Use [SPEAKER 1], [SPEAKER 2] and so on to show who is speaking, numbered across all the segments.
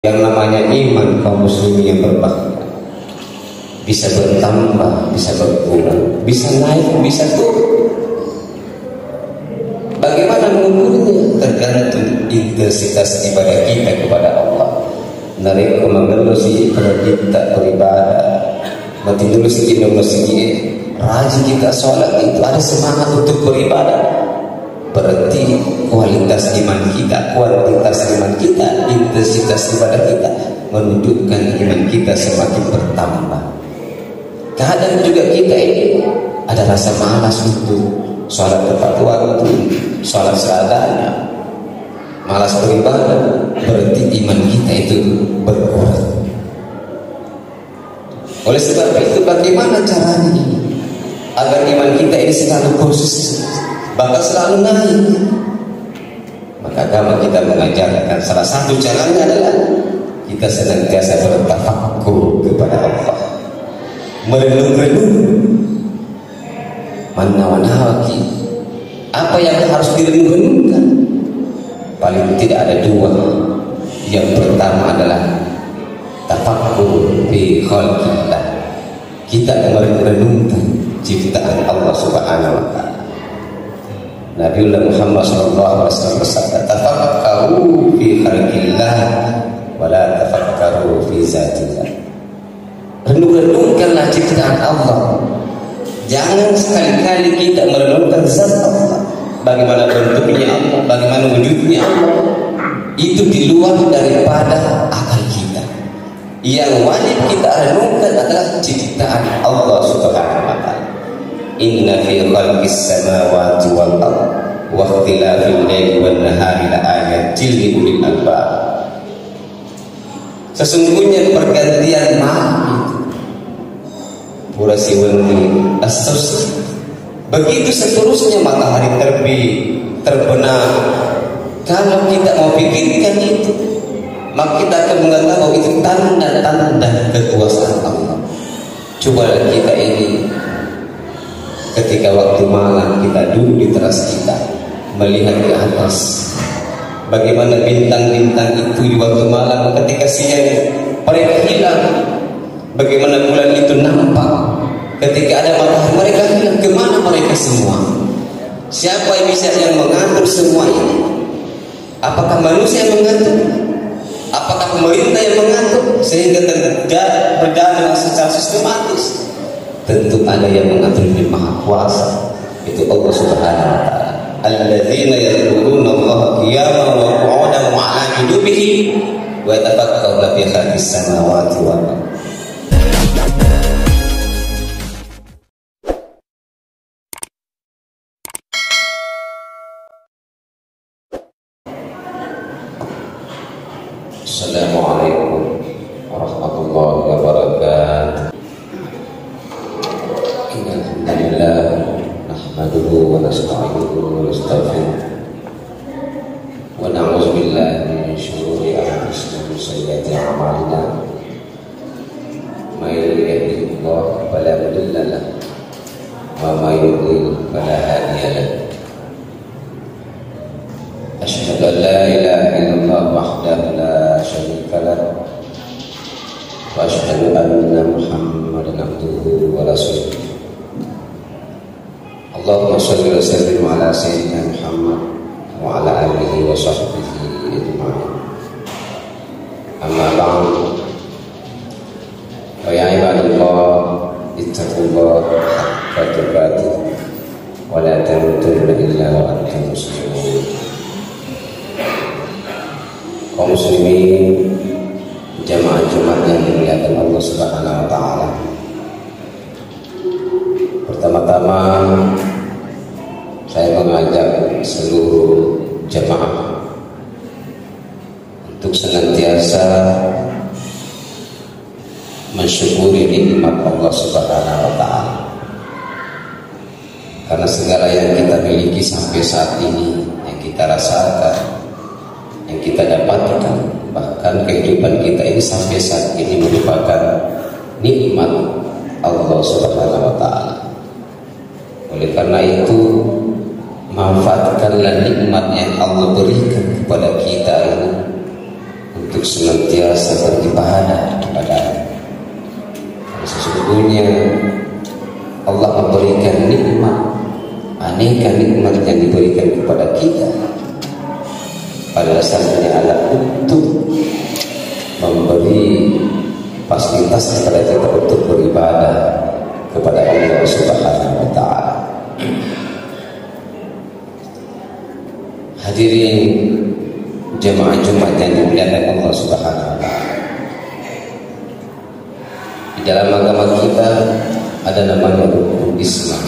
[SPEAKER 1] Yang namanya iman kaum muslimin yang berbahagia bisa bertambah, bisa berkurang, bisa naik, bisa turun. Bagaimana mengukurnya? Tergantung intensitas ibadah kita kepada Allah. Narik mengelusi kalau kita beribadah, mati dulu sedikit rajin kita sholat, itu ada semangat untuk beribadah. Berarti kualitas iman kita, intensitas ibadah kita menunjukkan iman kita semakin bertambah. Kadang juga kita ini ada rasa malas untuk sholat tepat waktu, sholat seadanya, malas beribadah, berarti iman kita itu berkurang. Oleh sebab itu, bagaimana caranya agar iman kita ini selalu konsisten, bahkan selalu naik? Maka agama kita mengajarkan salah satu caranya adalah kita senantiasa bertafakkur kepada Allah, merenung-renung mana-manawaki apa yang harus direnung-renungkan. Paling tidak ada dua. Yang pertama adalah tafakkur fi khalqillah, kita merenungkan ciptaan Allah Subhanahu wa taala. Nabiullah Muhammad SAW bersabda, tafakkaru fi khalqillah wa la tafakkaru fi zatillah. Renung-renungkanlah ciptaan Allah, jangan sekali-kali kita merenungkan zat Allah, bagaimana bentuknya Allah, bagaimana wujudnya Allah. Itu di luar daripada akal kita. Yang wajib kita renungkan adalah ciptaan Allah Subhanahu wa taala. Inna fi khalqis samawati wal ardh wa ikhtilafil laili wan nahari la ayatin li ulil albab. Sesungguhnya pergantian malam itu pura siwani asas, begitu seterusnya matahari terbit, terbenam. Kalau kita mau pikirkan itu, maka kita akan mengatakan itu tanda-tanda kekuasaan Allah. Coba kita ini ketika waktu malam kita duduk di teras kita, melihat ke atas, bagaimana bintang-bintang itu di waktu malam. Ketika siang mereka hilang, bagaimana bulan itu nampak. Ketika ada matahari mereka hilang, kemana mereka semua? Siapa yang bisa yang mengatur semua ini? Apakah manusia yang mengatur? Apakah pemerintah yang mengatur sehingga berjalan secara sistematis? Tentu ada yang mengatur di Maha Kuasa, itu Allah Subhanahu wa taala. Alladzina yadhkuruna Allaha qiyaman wa qu'udan wa 'ala junubihim wa yatafakkaruna fi khalqis samawati wal ardh. Assalamualaikum warahmatullahi wabarakatuh. Alhamdulillah nahmaduhu wa nasta'inuhu wa nastaghfiruh wa na'udzu billahi min shururi anfusina wa sayyiati a'malina. May yahdihillahu fala mudilla lahu wa may yudlil fala hadiya lahu. Asyhadu an la ilaha illallah wahdahu la syarika lahu wa asyhadu anna Muhammadan abduhu wa rasuluh. Allahumma shalli wa sallim ala sayyidina Muhammad wa ala alihi wa sahbihi ajma'in. Amma ba'du, fa ya ibadallah ittaqullaha haqqa tuqatih wa la tamutunna illa wa antum muslimun. Kaum muslimin jamaah Jumat yang dimuliakan Allah Subhanahu wa taala. Pertama-tama saya mengajak seluruh jamaah untuk senantiasa mensyukuri nikmat Allah Subhanahu wa taala. Karena segala yang kita miliki sampai saat ini, yang kita rasakan, yang kita dapatkan, bahkan kehidupan kita ini sampai saat ini merupakan nikmat Allah Subhanahu wa taala. Oleh karena itu, manfaatkanlah nikmat yang Allah berikan kepada kita ini untuk senantiasa beribadah kepada sesungguhnya Allah memberikan nikmat, aneka nikmat yang diberikan kepada kita pada dasarnya adalah untuk memberi fasilitas kepada kita untuk beribadah kepada Allah Subhanahu wa Ta'ala. Hadirin jemaah Jumat yang dimuliakan Allah Subhanahu wa Ta'ala, di dalam agama kita ada namanya rukun Islam,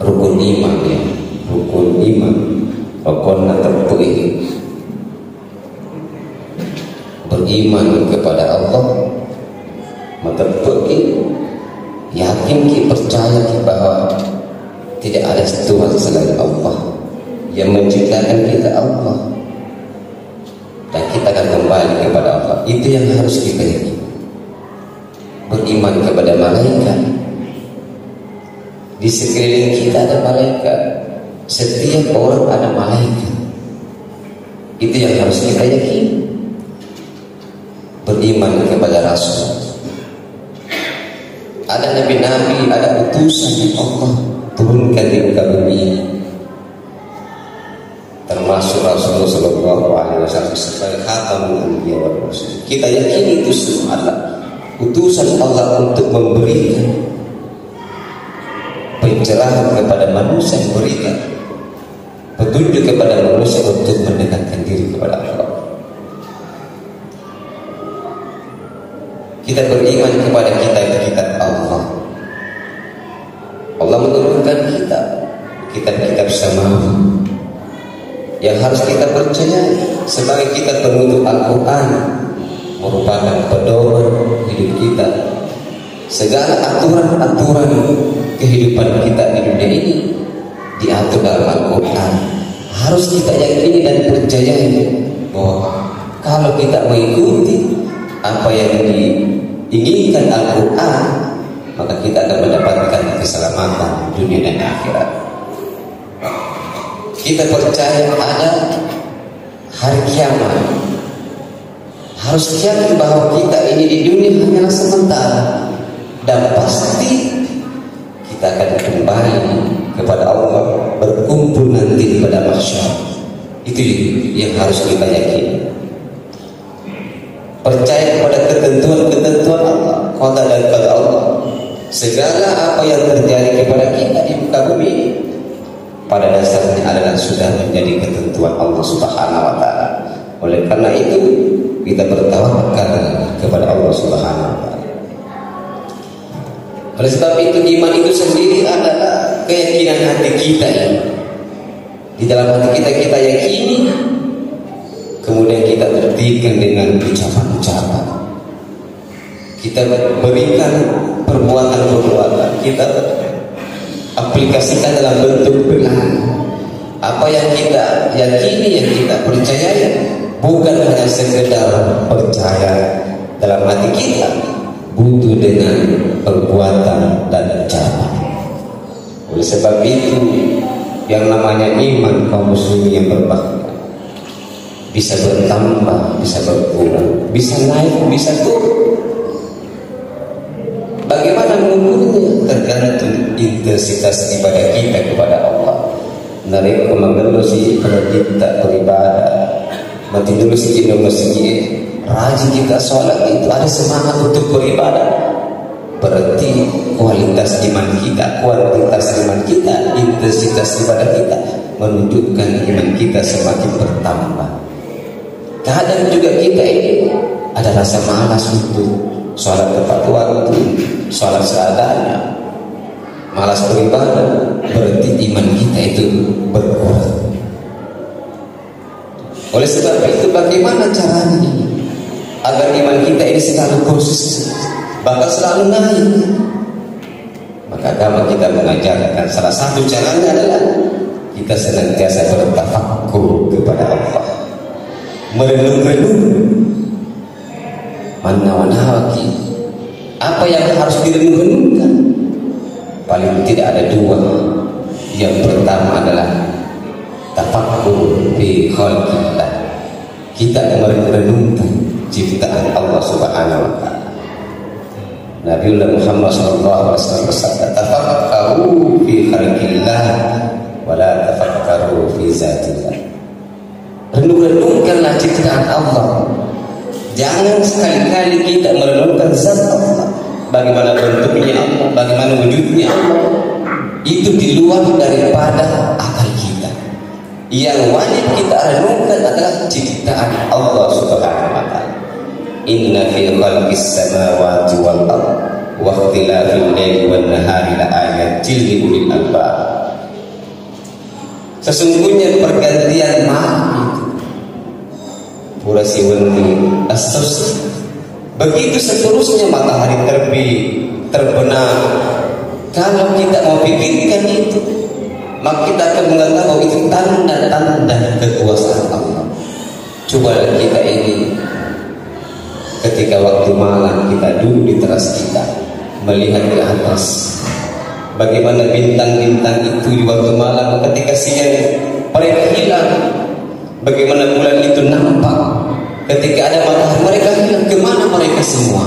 [SPEAKER 1] rukun iman ya, rukun iman, rukun terpilih. Beriman kepada Allah, terpilih, yakin kita percaya bahwa tidak ada Tuhan selain Allah, yang menciptakan kita Allah, dan kita akan kembali kepada Allah. Itu yang harus kita yakini. Beriman kepada malaikat, di sekeliling kita ada malaikat, setiap orang ada malaikat. Itu yang harus kita yakini. Beriman kepada Rasul, ada nabi-nabi, ada utusan yang Allah turunkan di muka bumi ini, termasuk Rasulullah Sallallahu Alaihi Wasallam sebagai khatamul anbiya wal rasul. Kita yakini itu semua adalah utusan Allah untuk memberikan pencerahan kepada manusia, memberikan petunjuk kepada manusia untuk mendekatkan diri kepada Allah. Kita beriman kepada kitab Allah. Allah menurunkan kitab samawi yang harus kita percayai sebagai kitab penutup Al-Quran, merupakan pedoman hidup kita. Segala aturan-aturan kehidupan kita di dunia ini diatur dalam Al-Quran. Harus kita yakini dan percayai bahwa kalau kita mengikuti apa yang diinginkan Al-Quran, maka kita akan mendapatkan keselamatan dunia dan akhirat. Kita percaya ada hari kiamat. Harus yakin bahwa kita ini di dunia hanyalah sementara, dan pasti kita akan kembali kepada Allah, berkumpul nanti pada mahsyar. Itu yang harus kita yakini. Percaya kepada ketentuan Allah, qada dan qadar Allah. Segala apa yang terjadi kepada kita di muka bumi ini pada dasarnya adalah sudah menjadi ketentuan Allah Subhanahu wa Ta'ala. Oleh karena itu kita bertawakal kepada Allah Subhanahu wa Ta'ala. Oleh sebab itu iman itu sendiri adalah keyakinan hati kita ini. Di dalam hati kita yakini, kemudian kita buktikan dengan ucapan-ucapan. Kita berikan perbuatan-perbuatan. Kita aplikasikan dalam bentuk perilaku. Apa yang kita yakini, yang kita percayai, bukan hanya sekedar percaya dalam hati kita, butuh dengan perbuatan dan ucapan. Oleh sebab itu, yang namanya iman kaum muslimin yang berbahagia bisa bertambah, bisa berkurang, bisa naik, bisa turun. Bagaimana mengukurnya? Tergantung intensitas ibadah kita kepada Allah. Narik mengelusi pada kita beribadah, mati dulu si masjid, rajin kita sholat, itu ada semangat untuk beribadah. Berarti kualitas iman kita, kuantitas iman kita, intensitas ibadah kita menunjukkan iman kita semakin bertambah. Kadang juga kita ini ada rasa malas untuk sholat tepat waktu, sholat seadanya, malas beribadah, berarti iman kita itu berkurang. Oleh sebab itu, bagaimana caranya agar iman kita ini selalu konsisten, bahkan selalu naik? Maka agama kita mengajarkan salah satu caranya adalah kita senantiasa bertafakkur kepada Allah, merenung-renung mana-mana apa yang harus direnung-renungkan. Paling tidak ada dua. Yang pertama adalah tafakkur fi khalqillah, kita merenungkan ciptaan Allah Subhanahu wa taala. Nabiullah Muhammad sallallahu alaihi wasallam bersabda, "Tafakkaru fi khalqillah wa la tafakkaru fi zatillah." Renung-renungkanlah ciptaan Allah. Jangan sekali-kali kita merenungkan zat Allah. Bagaimana bentuknya Allah, bagaimana wujudnya Allah. Itu di luar daripada akal kita. Yang wajib kita renungkan adalah ciptaan Allah Subhanahu wa taala. Inna fi khalqis samawati wal ardh wa ikhtilafil laili wan nahari la ayatin li ulil albab. Sesungguhnya pergantian malam itu pura siwendi astos. Begitu seterusnya matahari terbit, terbenam. Kalau kita mau pikirkan itu, maka kita akan mengetahui itu tanda-tanda kekuasaan Allah. Coba kita ini ketika waktu malam kita duduk di teras kita melihat ke atas, bagaimana bintang-bintang itu di waktu malam. Ketika siang mereka hilang, bagaimana bulan itu nampak. Ketika ada matahari mereka hilang, kemana mereka semua?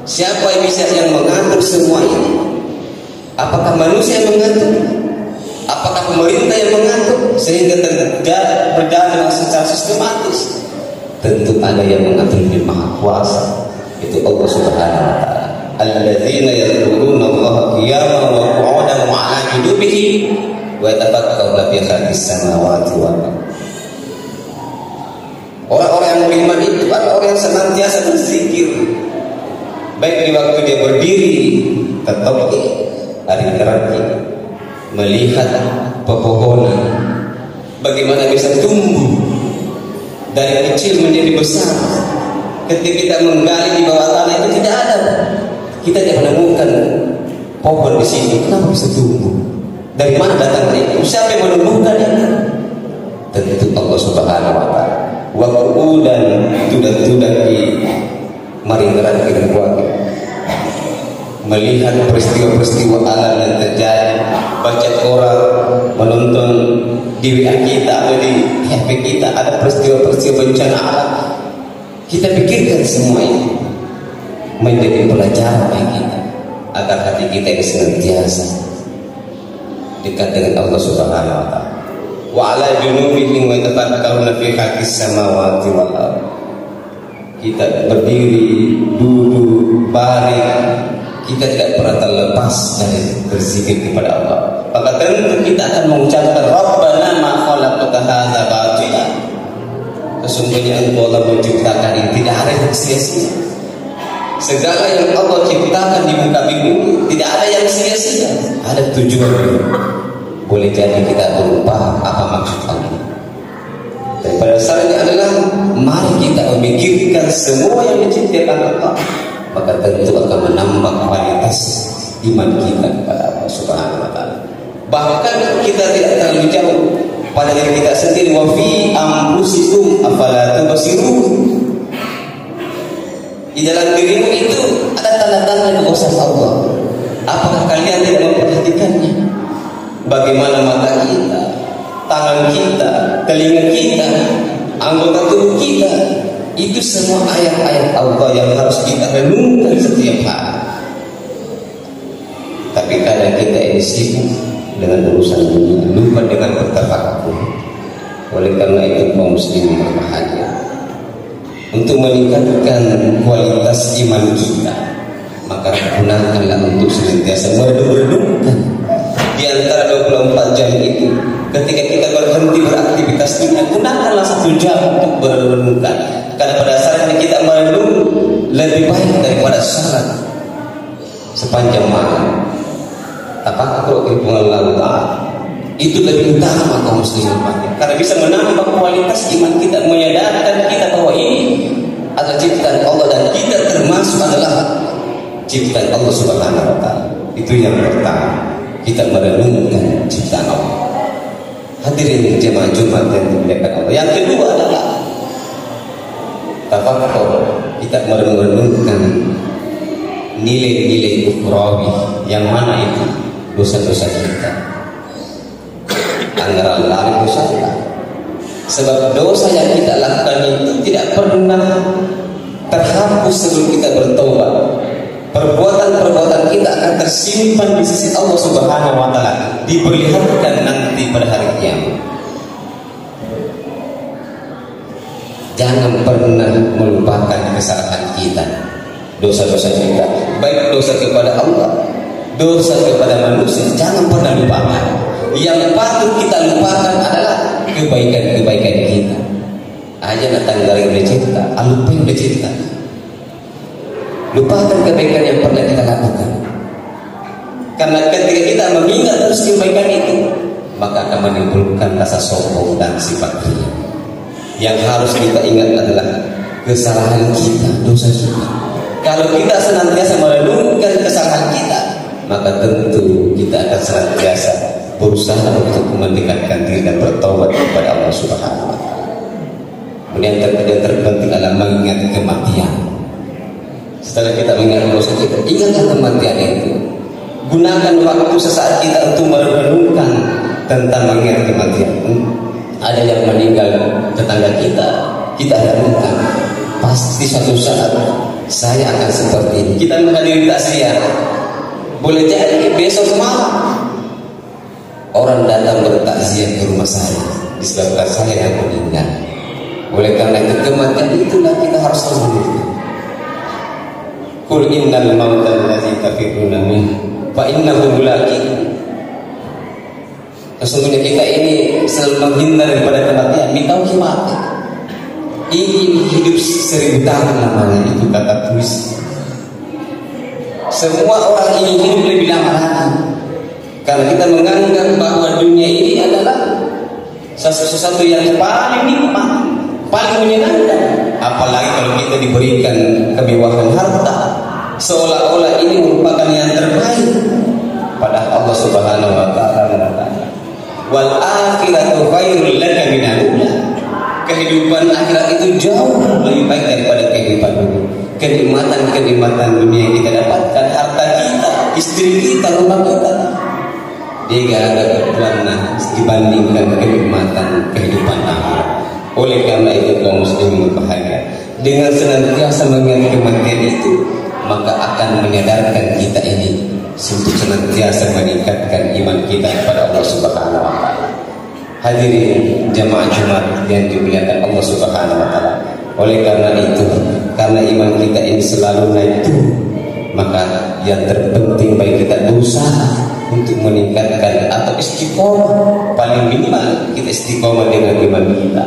[SPEAKER 1] Siapa yang bisa yang mengatur semua ini? Apakah manusia yang mengatur? Apakah pemerintah yang mengatur sehingga berjalan secara sistematis? Tentu ada yang mengatur di Maha Kuasa, itu Allah Subhanahu wa taala. Alladzina yadhkuruna Allaha qiyaman wa qu'udan wa 'ala junubihim wa yatafakkaruna fi khalqis samawati wal ardh. Orang-orang yang beriman itu adalah orang yang senantiasa berzikir, baik di waktu dia berdiri, tetap hari terakhir melihat pepohonan, bagaimana bisa tumbuh dari kecil menjadi besar. Ketika kita menggali di bawah tanah itu tidak ada, kita tidak menemukan pohon di sini. Kenapa bisa tumbuh? Dari mana datangnya itu? Siapa yang menumbuhkan itu? Tentu Allah Subhanahu wa taala. Wa qu'udan tudak-tudak di maringeran kita buat melihat peristiwa-peristiwa alam yang terjadi, baca Quran, menonton di WA kita atau di HP kita ada peristiwa-peristiwa bencana alam. Kita pikirkan semua ini menjadi pelajaran bagi kita agar hati kita ini senantiasa dekat dengan Allah Subhanahu wa taala. Wa 'ala junubihim wa yatafakkaruna fi khalqis samawati wal ardh. Kita berdiri, duduk, baring, kita tidak pernah terlepas dari berzikir kepada Allah. Maka tentu kita akan mengucapkan Rabbana ma khalaqta hadza batila. Sesungguhnya Allah menciptakan ini tidak ada yang sia-sia. Segala yang Allah ciptakan di muka bumi tidak ada yang sia-sia. Ada tujuan. Boleh jadi kita lupa apa maksud Allah. Dan pada dasarnya adalah mari kita memikirkan semua yang diciptakan Allah, maka tentu akan menambah kualitas iman kita kepada Allah Subhanahu wa taala. Bahkan kita tidak terlalu jauh pada diri kita sendiri. Wa fi anfusikum afala tubsirun. Di dalam dirimu itu ada tanda-tanda kekuasaan Allah. Apakah kalian tidak memperhatikannya? Bagaimana mata kita, tangan kita, telinga kita, anggota tubuh kita, itu semua ayat-ayat Allah yang harus kita renungkan setiap hari. Tapi kadang kita ini sibuk dengan urusan dunia, lupa dengan bertafakkur. Oleh karena itu kaum muslimin berbahagia. Untuk meningkatkan kualitas iman kita, maka gunakanlah untuk senantiasa merenungkan. Di antara 24 jam itu, ketika kita berhenti beraktivitas dunia, gunakanlah 1 jam untuk merenungkan. Karena pada dasarnya kita merenung lebih baik daripada salat sepanjang malam. Tafakur kehidupan Allah itu lebih utama kaum muslimin, karena bisa menambah kualitas iman kita, menyadarkan kita bahwa ini adalah ciptaan Allah dan kita termasuk adalah ciptaan Allah Subhanahu wa taala. Itu yang pertama, kita merenungkan ciptaan Allah. Hadirin jemaah Jumat yang dimuliakan Allah. Yang kedua adalah tafakur, kita merenungkan nilai-nilai ukhrawi, yang mana itu dosa-dosa kita. Anggaran lari dosa kita, Sebab dosa yang kita lakukan itu tidak pernah terhapus sebelum kita bertobat. Perbuatan-perbuatan kita akan tersimpan di sisi Allah Subhanahu wa taala, diperlihatkan nanti pada hari kiamat. Jangan pernah melupakan kesalahan kita, dosa-dosa kita, baik dosa kepada Allah, dosa kepada manusia, jangan pernah lupakan. Yang patut kita lupakan adalah kebaikan-kebaikan kita. Aja datang dari udah cipta, lupa yang udah cipta. Lupakan kebaikan yang pernah kita lakukan. Karena ketika kita mengingat terus kebaikan itu, maka akan menimbulkan rasa sombong dan sifat ria. Yang harus kita ingat adalah kesalahan kita, dosa kita. Kalau kita senantiasa merenungkan kesalahan kita, maka tentu kita akan senantiasa berusaha untuk mendekatkan diri dan bertobat kepada Allah Subhanahu wa taala. Kemudian yang terpenting adalah mengingat kematian. Setelah kita mengingat dosa kita, ingatlah kematian itu. Gunakan waktu sesaat kita untuk merenungkan tentang mengingat kematian. Ada yang meninggal tetangga kita renungkan. Pasti suatu saat saya akan seperti ini. Kita menghadiri takziah. Boleh jadi besok malam orang datang bertakziah ke rumah saya disebabkan saya yang meninggal. Oleh karena itu kematian itulah kita harus menghindari. Qul innal mauta allazi tafirruna minhu fa innahu mulaqikum. Sesungguhnya kita ini selalu menghindar daripada kematian. Minta mati. Ingin hidup 1000 tahun lamanya, itu kata puisi. Semua orang ingin hidup lebih lama lagi. Karena kita menganggap bahwa dunia ini adalah sesuatu yang paling nikmat, paling menyenangkan. Apalagi kalau kita diberikan kemewahan harta, seolah-olah ini merupakan yang terbaik. Padahal Allah Subhanahu wa taala mengatakan, "Wal akhiratu khairul laka minal ula." Kehidupan akhirat itu jauh lebih baik daripada kehidupan dunia. Kenikmatan-kenikmatan dunia yang kita dapatkan, harta kita, istri kita, rumah kita, dia gak ada kebutuhan dibandingkan kenikmatan kehidupan akhirat. Oleh karena itu kaum muslimin berbahagia, dengan senantiasa mengingat kematian itu, maka akan menyadarkan kita ini untuk senantiasa meningkatkan iman kita kepada Allah Subhanahu wa taala. Hadirin jamaah Jumat yang dimuliakan Allah Subhanahu wa taala. Oleh karena itu, karena iman kita ini selalu naik turun, maka yang terpenting bagi kita berusaha untuk meningkatkan atau istiqomah. Paling minimal kita istiqomah dengan iman kita.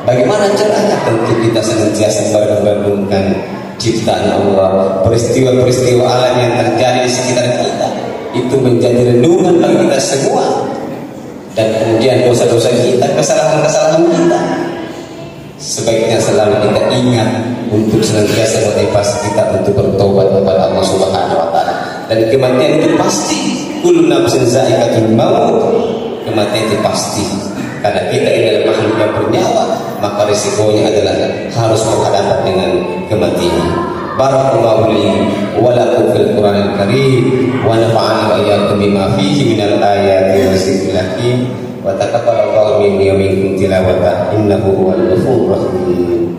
[SPEAKER 1] Bagaimana caranya? Tentu kita senantiasa merenungkan ciptaan Allah, peristiwa-peristiwa alam yang terjadi di sekitar kita, itu menjadi renungan bagi kita semua. Dan kemudian dosa-dosa kita, kesalahan-kesalahan kita, sebaiknya selalu kita ingat untuk senantiasa motivasi kita untuk bertobat kepada Allah Subhanahu wa taala. Dan kematian itu pasti, kullu nafsin za'iqatul maut. Kematian itu pasti. Karena kita ini adalah makhluk yang bernyawa, maka risikonya adalah harus berhadapan dengan kematian. Barakallahu li wa lakum fil Qur'anil Karim wa nafa'ani wa iyyakum bima fihi minal ayati wa zikril hakim wa taqabbalallahu minni wa minkum tilawata innahu huwal ghafurur rahim.